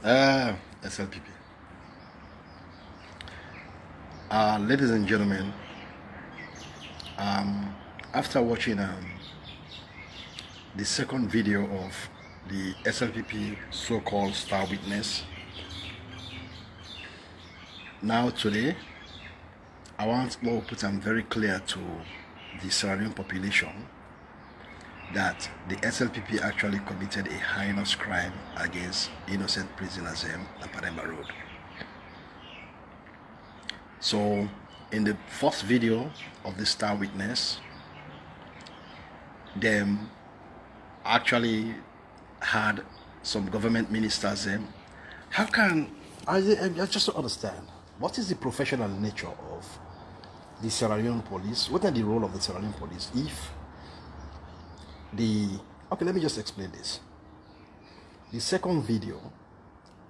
SLPP. Ladies and gentlemen, after watching the second video of the SLPP so-called star witness, now today, I want to put them very clear to the Sierra Leone population that the SLPP actually committed a heinous crime against innocent prisoners in Pademba Road. So, in the first video of the star witness, them actually had some government ministers. How can I just don't understand what is the professional nature of the Sierra Leone police? What are the role of the Sierra Leone police if let me just explain this. The second video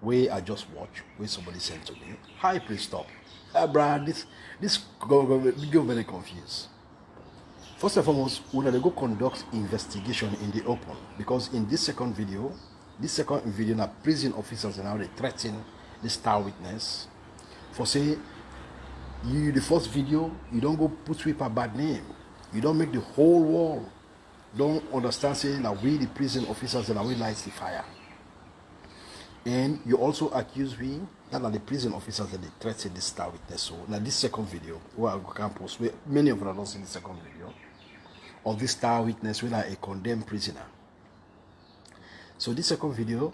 where I just watched, where somebody sent to me, hi, please stop. Brad, this go very confused. First and foremost, we need to go conduct investigation in the open, because in this second video, now prison officers are now they threaten the star witness for say the first video you don't go put people bad name, you don't make the whole world don't understand saying that we the prison officers and we light the fire. And you also accuse me that are the prison officers that they threatened the star witness. So now this second video, where I can post, where many of you don't see the second video of this star witness where a condemned prisoner. So this second video,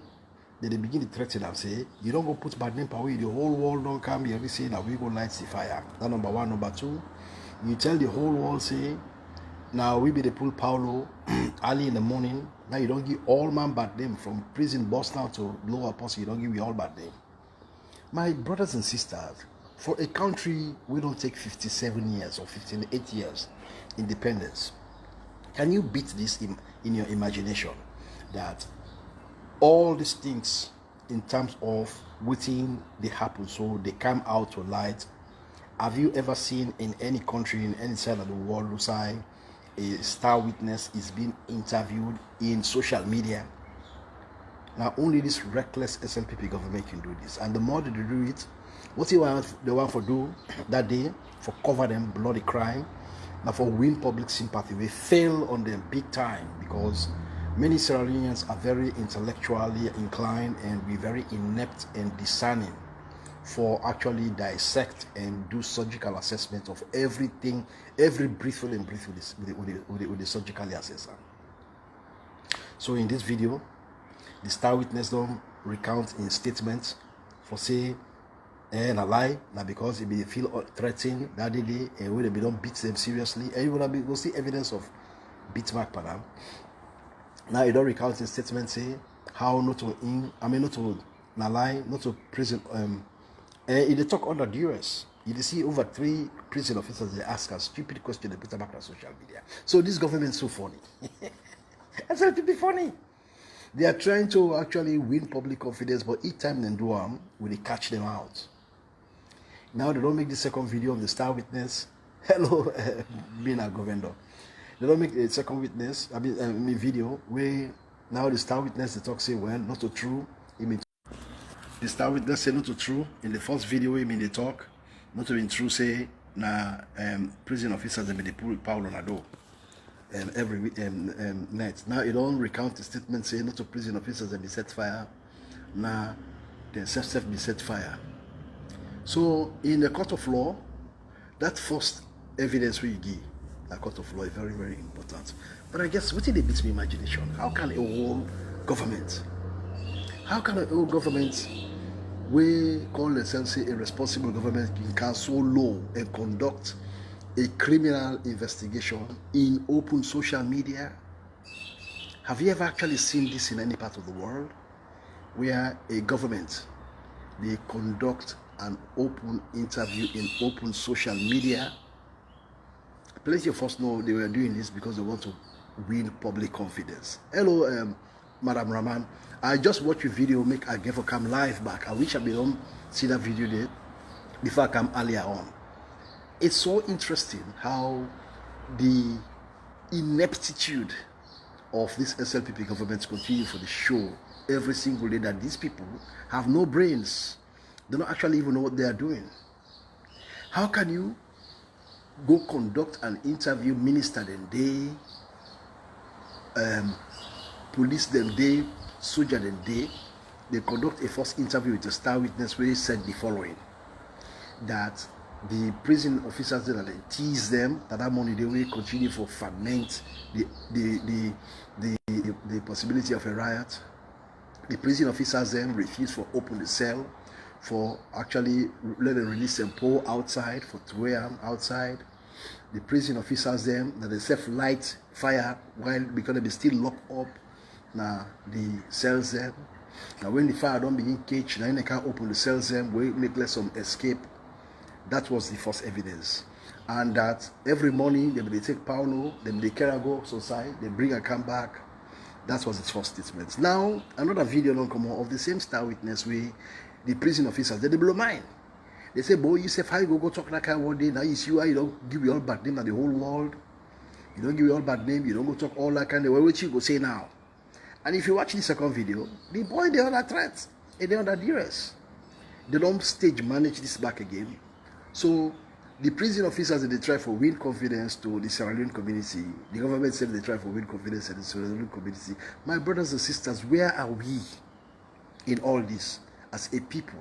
they begin to threaten and say, you don't go put bad name away, the whole world don't come here, we say that we go light the fire. That number one. Number two, you tell the whole world, say, now we be the pull Paulo early in the morning. Now you don't give all man bad name from prison bus now to lower post. You don't give me all bad name. My brothers and sisters, for a country we don't take 57 years or 58 years independence, can you beat this in your imagination that all these things in terms of waiting they happen so they come out to light? Have you ever seen in any country in any side of the world, Lusai, a star witness is being interviewed in social media? Now only this reckless SLPP government can do this, and the more they do it, what they want for do that day for cover them bloody crime, now for win public sympathy, we fail on them big time, because many Sierra Leoneans are very intellectually inclined and be very inept and discerning for actually dissect and do surgical assessment of everything, every breathful and breath with the surgically assessor. So in this video, the star witness don't recount in statements for say and a lie, now because it be feel threatened that day and when they don't beat them seriously, and you will see evidence of beat mark per them. Now you don't recount in statement say how not to not to lie, not to prison and they talk under duress. You see over 3 prison officers, they ask a stupid question, they put them back on social media. So this government is so funny. That's to be funny. They are trying to actually win public confidence, but each time they do them, when they catch them out. Now they don't make the second video of the star witness. Hello, being a governor. They don't make a second witness, video where now the star witness they talk say, well, not so true. The star witness say not to true. In the first video, they talk not to be true. Say prison officers they pull Paulo Nado every night. Now you don't recount the statement say not to prison officers they be set fire. Now they self be set fire. So in the court of law, that first evidence we give, the court of law is very, very important. But I guess what did it beat my imagination? How can a whole government? We call themselves a responsible government can so low and conduct a criminal investigation in open social media? Have you ever actually seen this in any part of the world where a government they conduct an open interview in open social media? Plenty of us know they were doing this because they want to win public confidence. Hello, Madam Rahman. I just watched your video, make I gave a come live back. I wish I don't see that video there before I come earlier on. It's so interesting how the ineptitude of this SLPP government continue for the show every single day that these people have no brains. They don't actually even know what they are doing. How can you go conduct an interview, minister them day, police them day, soldier them day? They conduct a first interview with a star witness where he said the following, that the prison officers that they tease them, that money they will continue for ferment the possibility of a riot. The prison officers then refuse for open the cell, for actually let them release them pour outside, for 2 a.m. outside. The prison officers then that they self-light fire while because they still lock up now the cells them. Now when the fire don't begin catch, now they can't open the cells them, we make less some escape. That was the first evidence. And that every morning they take Paulo, then they carry go outside, they bring and come back. That was its first statement. Now another video don't come out of the same star witness where the prison officers they blow mind. They say, boy, you say how you go talk like that one day, now you see why you don't give your all bad name at the whole world. You don't give your all bad name, you don't go talk all that kind of way. What you go say now? And if you watch the second video, the boy they under threat and they under duress. They don't stage manage this back again. So the prison officers they try for win confidence to the Sierra Leone community. The government said they try for win confidence in the Sierra Leone community. My brothers and sisters, where are we in all this as a people?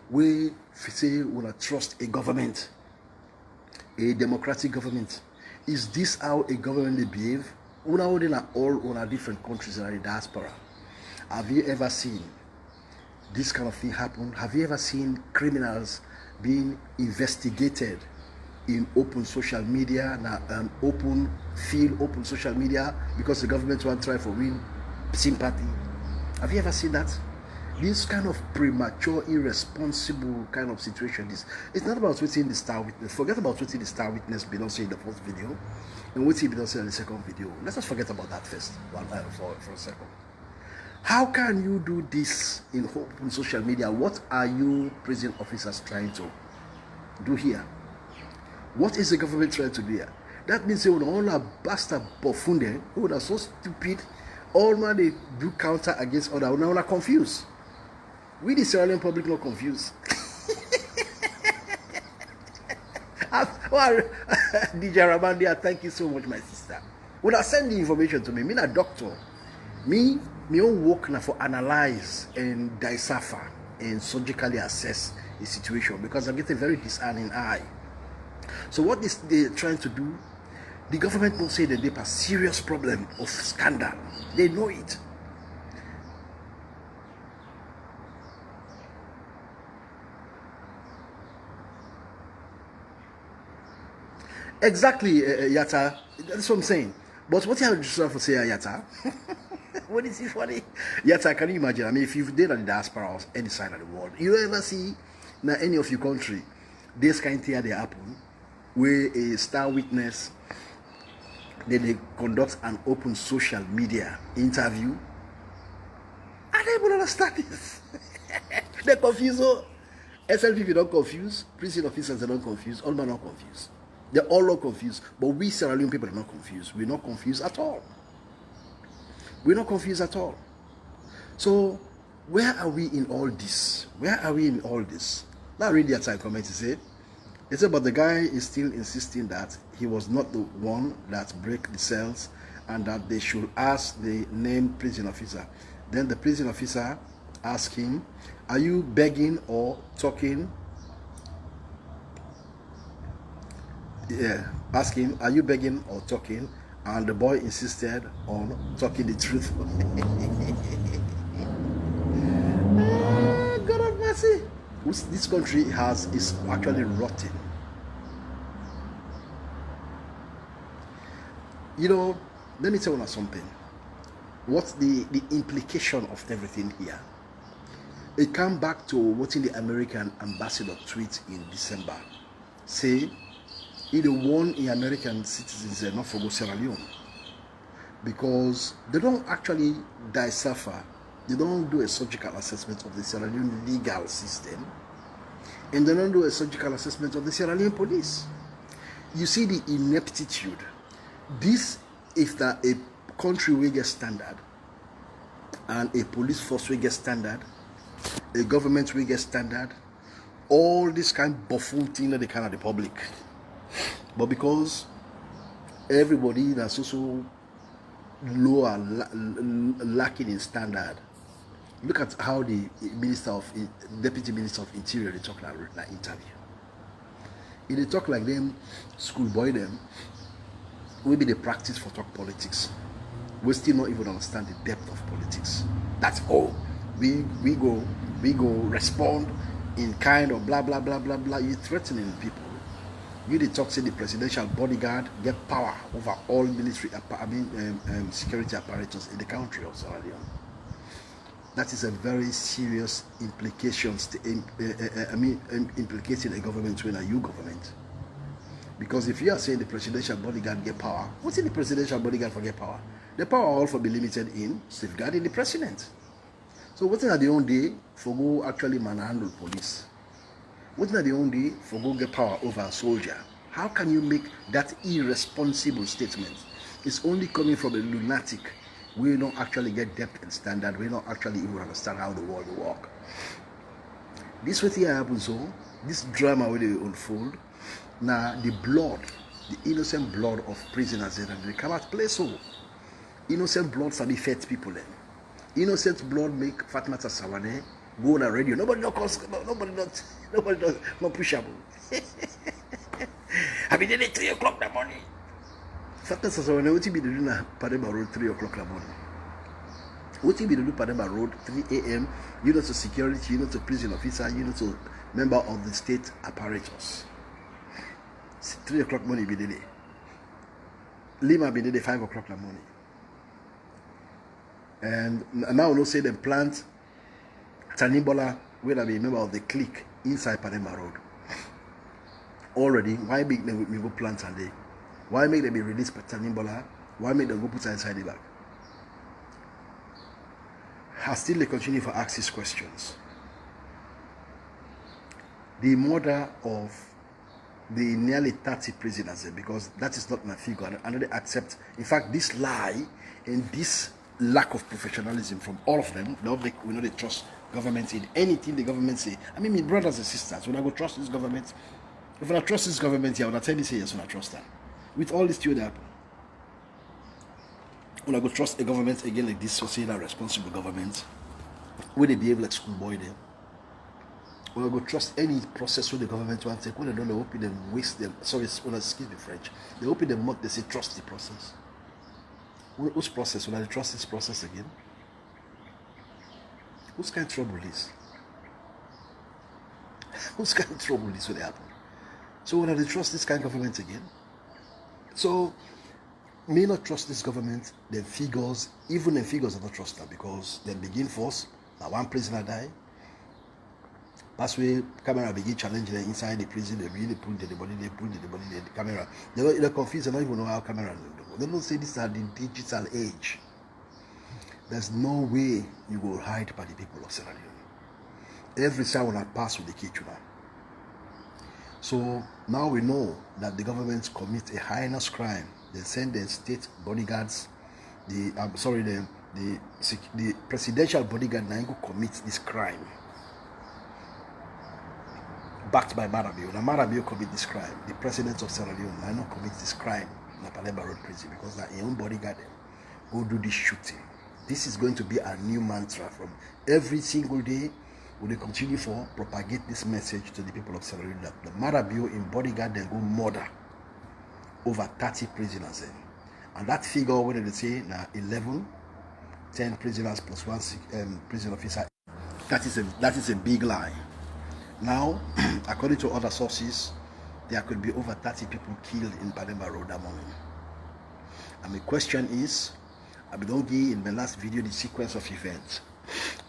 We say we want to trust a government, a democratic government. Is this how a government they behave? We are all on different countries in the diaspora. Have you ever seen this kind of thing happen? Have you ever seen criminals being investigated in open social media, open social media, because the government want to try for win sympathy? Have you ever seen that? This kind of premature, irresponsible kind of situation is. It's not about waiting the star witness. Forget about waiting the star witness be not in the first video and waiting be not in the second video. Let's just forget about that first for a second. How can you do this in open social media? What are you prison officers trying to do here? What is the government trying to do here? That means they would all a bastard buffoon, who are so stupid. All man they do counter against other. Now are confused. We the Sierra Leone public not confused. DJ Rabandia, thank you so much, my sister. When I send the information to me a doctor. Me own work now for analyze and decipher and surgically assess the situation, because I get a very discerning eye. So what is they trying to do? The government will say that they have a serious problem of scandal. They know it. Exactly, Yata. That's what I'm saying. But what you have to say, Yata? What is it funny? Yata, can you imagine? I mean, if you've been at the diaspora or any side of the world, you don't ever see now any of your country this kind of thing they happen where a star witness then they conduct an open social media interview. I don't even understand this. They're confused. SLPP don't confuse, prison officers they don't confuse, all men not confused. They're all not confused, but we Sierra Leone people are not confused. We're not confused at all. We're not confused at all. So where are we in all this? Where are we in all this? Now read the outside comment to say. It said, but the guy is still insisting that he was not the one that break the cells and that they should ask the named prison officer. Then the prison officer asked him, are you begging or talking? Yeah, ask him, are you begging or talking? And the boy insisted on talking the truth. God have mercy. This country is actually rotten. You know, let me tell you something. What's the implication of everything here? It comes back to what the American ambassador tweet in December. Say, either one in American citizens are not for Sierra Leone, because they don't actually decipher, they don't do a surgical assessment of the Sierra Leone legal system, and they don't do a surgical assessment of the Sierra Leone police. You see the ineptitude. This is a country will get standard, and a police force will get standard, a government will get standard, all this kind of buffoon thing that they can at the public. But because everybody that's also low and lacking in standard, look at how the deputy minister of interior they talk like interview. If they talk like them, schoolboy them, will be the practice for talk politics. We still not even understand the depth of politics. That's all. We go respond in kind of blah blah blah blah blah. You're threatening people. You the talk say the presidential bodyguard get power over all military, security apparatus in the country of Sierra Leone. That is a very serious implications. Implicating a government when a you government. Because if you are saying the presidential bodyguard get power, what's in the presidential bodyguard for get power? The power all for be limited in safeguarding the president. So what's at the own day for go actually manhandle police? What's at the own day for go get power over a soldier? How can you make that irresponsible statement? It's only coming from a lunatic. We don't actually get depth and standard. We don't actually even understand how the world will work. This what here happens, so this drama will unfold. Now the blood, the innocent blood of prisoners, and they come out play so. Innocent blood sabi fed people then. Innocent blood make Fatmata Sawane go on the radio. Nobody not pushable. I mean, then 3 o'clock in the morning. Fatmata Sawane, what you be doing na Pademba Road 3 o'clock in the morning? What you be doing Pademba Road 3 a.m. You know to security, you know to prison officer, you know to member of the state apparatus. 3 o'clock morning be the day. Lima be the day 5 o'clock in the morning. And now we know say them plant Tanimbola, where I be a member of the clique inside Pademba Road. Already, why make them go plant and they? Why make them be released by Tanimbola? Why make them go put her inside the bag? I still continue for ask these questions. The murder of the nearly 30 prisoners, because that is not my figure, and they accept. In fact, this lie and this lack of professionalism from all of them, we know they trust government in anything the government say. I mean, my brothers and sisters, when I go trust this government, if I trust this government here, I will tell you say yes when I trust them. With all this thing that happen, when I go trust a government again like this, so say that responsible government, will they behave like schoolboy them? When I go trust any process where the government want to take, when they don't, they open them, waste them. Sorry, excuse me French. They open them mouth, they say trust the process. Whose process? Will I trust this process again? Whose kind of trouble is? Whose kind of trouble is will happen? So when I trust this kind of government again? So may not trust this government, then figures, even the figures are not trust them because they begin force. Now one prisoner die. That's where camera begin challenging them inside the prison. They really pull the body, the camera. They're confused. They don't even know how camera. They don't say this is the digital age. There's no way you will hide by the people of Sierra Leone. Every side will not pass with the Kichuna. So now we know that the government commits a heinous crime. They send their state bodyguards, the presidential bodyguard Naingo commits this crime. Backed by Marabio. Now Marabio commit this crime. The president of Sierra Leone might not commit this crime in the Pademba Road prison because that his own bodyguard who do this shooting. This is going to be a new mantra from every single day. Will they continue for propagate this message to the people of Sierra Leone that the Marabio in bodyguard then go murder over 30 prisoners then. And that figure, what did they say? Now 10 prisoners plus one prison officer. That is a big lie. Now, according to other sources, there could be over 30 people killed in Pademba Road that morning. And the question is, I don't give in my last video the sequence of events.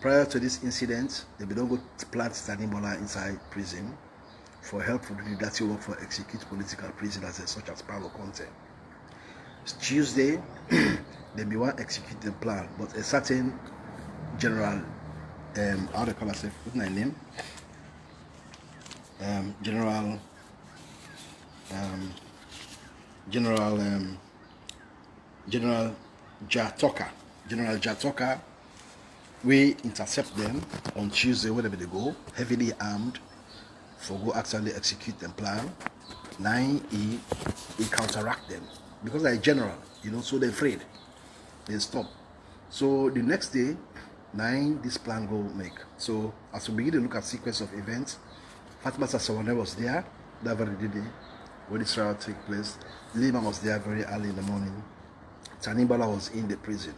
Prior to this incident, they don't go plant Tanimbola inside prison for help for the dirty work for execute political prisoners such as Paulo Conte. Tuesday, they be one executing plan, but a certain general, how they call herself, what's my name? General Jatoka, General Jatoka, we intercept them on Tuesday, wherever they go, heavily armed, for go actually execute them plan. 9, he counteract them because they're general, so they're afraid. They stop. So the next day, 9, this plan go make. So as we begin to look at sequence of events, Fatma Sawane was there that very day when this trial took place. Lima was there very early in the morning. Tanimbala was in the prison.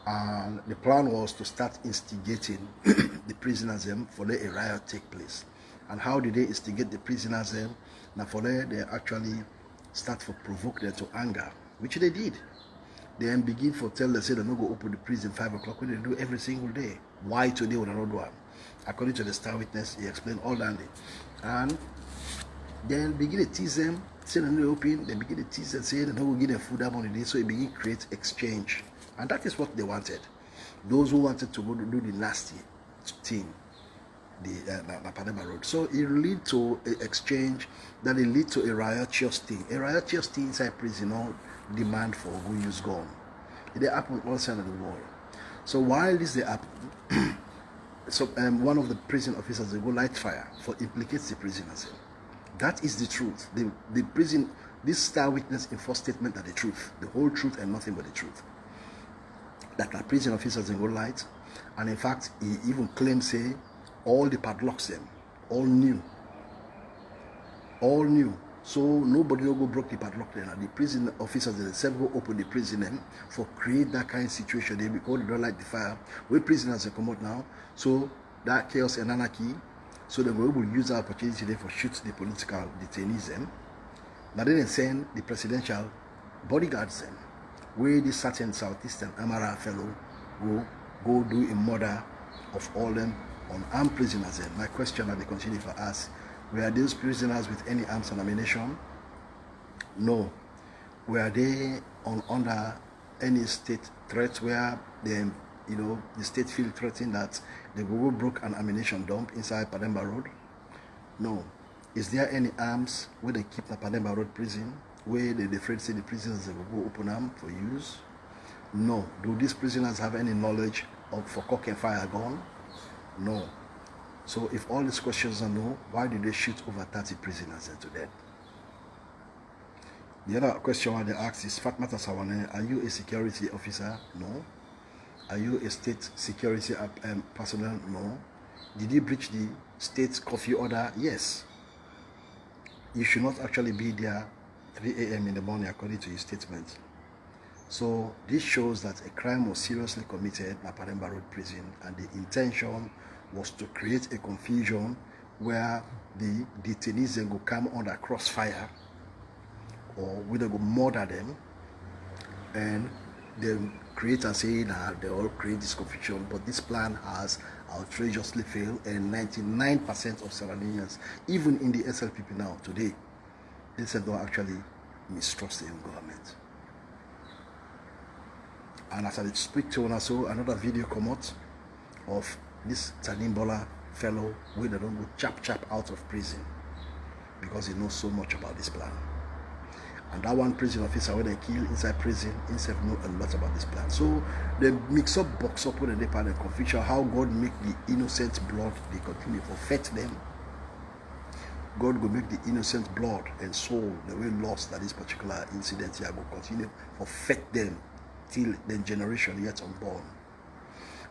And the plan was to start instigating the prisoners for let a riot take place. And how did they instigate the prisoners? Now for they actually start to provoke them to anger, which they did. Then begin for tell them, say they're not going to open the prison 5 o'clock when they do every single day. Why today would I not do it? According to the star witness, he explained all that day. And then begin to tease them, say they're not open, then begin to tease them, say they're not going to get their food up on the day, so it begin to create exchange. And that is what they wanted. Those who wanted to go to do the nasty thing, the Napadema Road. So it lead to an exchange, that it lead to a riotous thing. A riotous thing inside prison, demand for who use gun. It happen all sides of the world. So while this they happen, so one of the prison officers, they go light fire for implicates the prisoners. That is the truth. The prison, this star witness enforced statement that the truth, the whole truth and nothing but the truth. That the prison officers, they go light, and in fact he even claims say all the padlocks them, all new. So nobody will go broke the padlock then. And the prison officers themselves go open the prison them for create that kind of situation. They because they don't like the fire. We prisoners are come out now. So that chaos and anarchy. So they will use that opportunity there for shoot the political detainees them. Now then they send the presidential bodyguards them. Where this certain Southeastern Amara fellow go do a murder of all them unarmed prisoners then. My question that they continue for us. Were these prisoners with any arms and ammunition? No. Were they under any state threat where the state feel threatened that they will broke an ammunition dump inside Pademba Road? No. Is there any arms where they keep the Pademba Road prison where they afraid say the prisoners they will go open arm for use? No. Do these prisoners have any knowledge for cock and fire gun? No. So if all these questions are no, why did they shoot over 30 prisoners to death? The other question they asked is, Fatmata Sawane, are you a security officer? No. Are you a state security personnel? No. Did you breach the state curfew order? Yes. You should not actually be there 3 a.m. in the morning according to your statement. So this shows that a crime was seriously committed in Pademba Road prison, and the intention was to create a confusion where the detainees then go come under crossfire, or whether go murder them, and then create and say that they all create this confusion. But this plan has outrageously failed, and 99% of Sierra Leoneans, even in the SLPP now today, they said don't actually mistrust the government. And as I speak to one, so another video come out of this Tanimbola fellow where they don't go chap out of prison because he knows so much about this plan. And that one prison officer where they kill inside prison, himself know a lot about this plan. So they mix up, box up with the part of confusion, how God make the innocent blood, they continue to fet them. God will make the innocent blood and soul, the way lost that this particular incident here will continue to fet them till the generation yet unborn.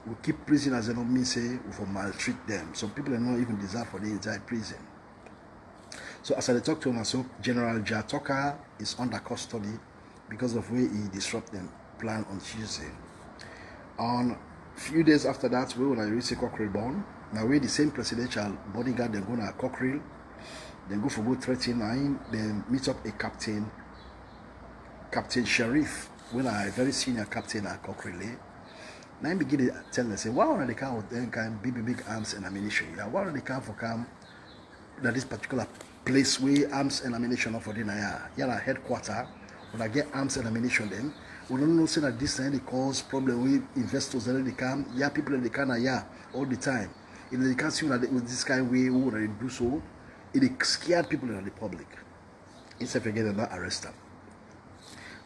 We keep prisoners and not mean say we maltreat them. Some people are not even deserve for the inside prison. So as I talk to him, so General Jatoka is under custody because of where he disrupted the plan on Tuesday. On a few days after that, we when I reach a Cockrell born. Now we the same presidential bodyguard they go to Cockrell, then go for good 13-9, then meet up a Captain Sheriff, when I very senior captain at Cockrell. Now I begin to tell them, say, why are they come with them kind big arms and ammunition? Yeah, why are they come for that this particular place where arms and ammunition are for dinner? Yeah, headquarters. When I get arms and ammunition, then we don't know say that this thing they cause problem with investors that they come. Yeah, people that they can all the time. If they can't see that with this kind of way, who would they do so? It scared people in the public. Instead of getting that arrest them.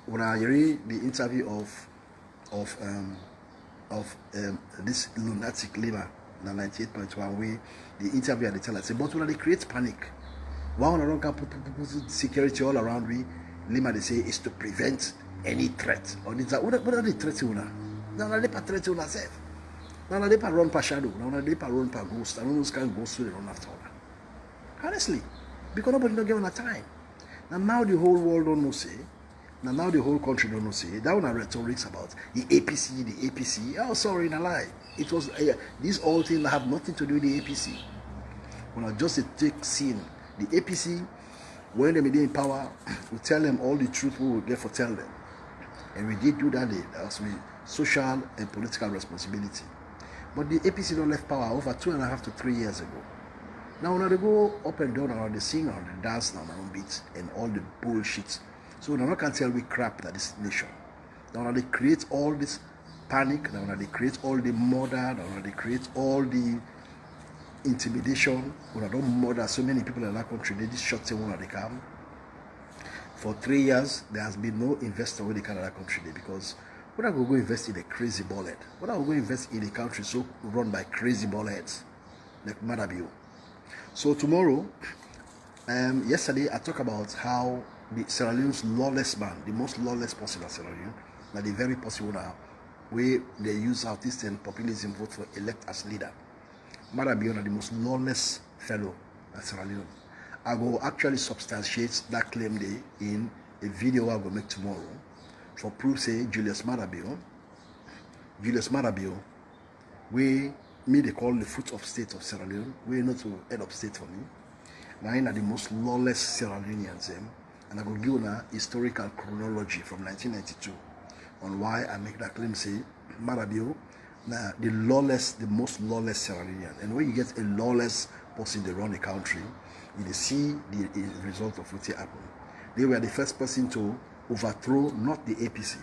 when I read the interview of this lunatic Lima, na 98.1 way, the interview at the tell us, but when they create panic, one on can put security all around we, Lima they say is to prevent any threat. Or what are the threats you now? Now they threat you yourself. Now they run per shadow. Now they run per ghost. I don't know can ghost to the run after all. Honestly, because nobody don't give on a time. Now the whole world don't know say. Now the whole country don't know say. That one are rhetorics about the APC. Oh, sorry, in a lie. It was these all things have nothing to do with the APC. When I just take scene, the APC, when they be in power, we tell them all the truth we would therefore tell them. And we did do that day. That was with social and political responsibility. But the APC don't left power over 2.5 to 3 years ago. Now when they go up and down around, they sing around, they dance on their own beats and all the bullshit. So now can tell we crap that this nation. Now they create all this panic, now they create all the murder, now they create all the intimidation. When I don't murder so many people in that country, they just shut them when they come. For 3 years, there has been no investor when they come to that country there because when I go invest in a crazy ballhead, when I go invest in a country so run by crazy ballheads like Madabio. So tomorrow, yesterday I talked about how the Sierra Leone's lawless man, the most lawless person in Sierra Leone, that the very possible now, where they use artists and populism vote for elect as leader. Madabio are the most lawless fellow at Sierra Leone. I will actually substantiate that claim day in a video I will make tomorrow for proof say Julius Madabio, we me they call the foot of state of Sierra Leone, we not to head of state for me. Now are the most lawless Sierra Leoneans, and I will give you a historical chronology from 1992 on why I make that claim say Madabio now the most lawless Sierra Leonean. And when you get a lawless person they run the country, you see the result of what happened. They were the first person to overthrow not the APC,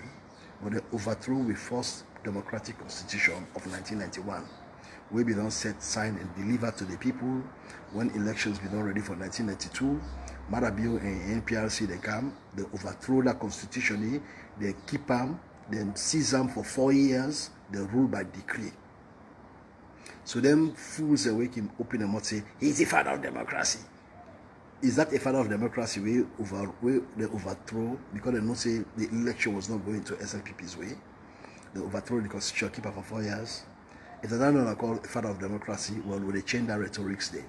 but they overthrow the first democratic constitution of 1991. We be done set, sign and deliver to the people when elections be done ready for 1992. Madabio and NPRC they come, they overthrow that constitution, they keep them, then seize them for 4 years, they rule by decree. So them fools they wake him open and say, he's a father of democracy. Is that a father of democracy way they overthrow because they know say the election was not going to SLPP's way? They overthrow the constitution, keep her for 4 years. If they don't call a father of democracy, well, will they change that rhetoric then?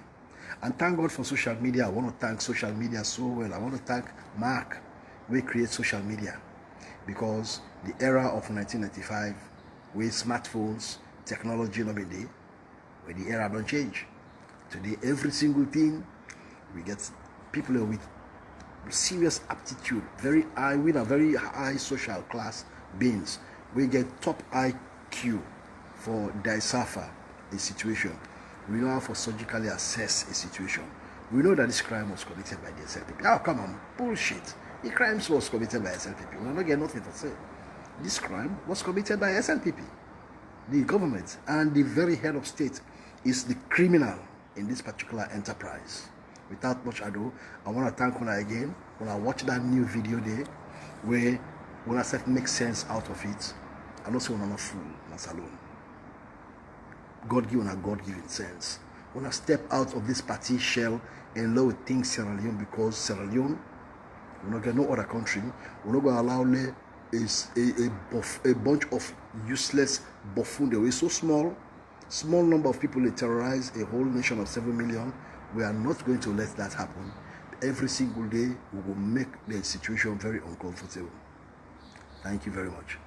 And thank God for social media. I want to thank social media so well. I want to thank Mark, we create social media. Because the era of 1995, with smartphones, technology, not day, where the era don't change. Today, every single thing, we get people with serious aptitude, very high, with a very high social class beings. We get top IQ for decipher a situation. We know how to surgically assess a situation. We know that this crime was committed by the SLPP. Oh, come on, bullshit. The crime was committed by SLPP. We're not getting nothing to say. This crime was committed by SLPP. The government and the very head of state is the criminal in this particular enterprise. Without much ado, I want to thank Una again. When I watch that new video there, where when I said make sense out of it, and also when I'm not fool, not alone. God-given and God-given sense. When I step out of this party shell and low think Sierra Leone, because Sierra Leone, we're not going to no other country, we're not going to allow a bunch of useless buffoon. They were so small number of people they terrorize a whole nation of 7 million. We are not going to let that happen. Every single day, we will make the situation very uncomfortable. Thank you very much.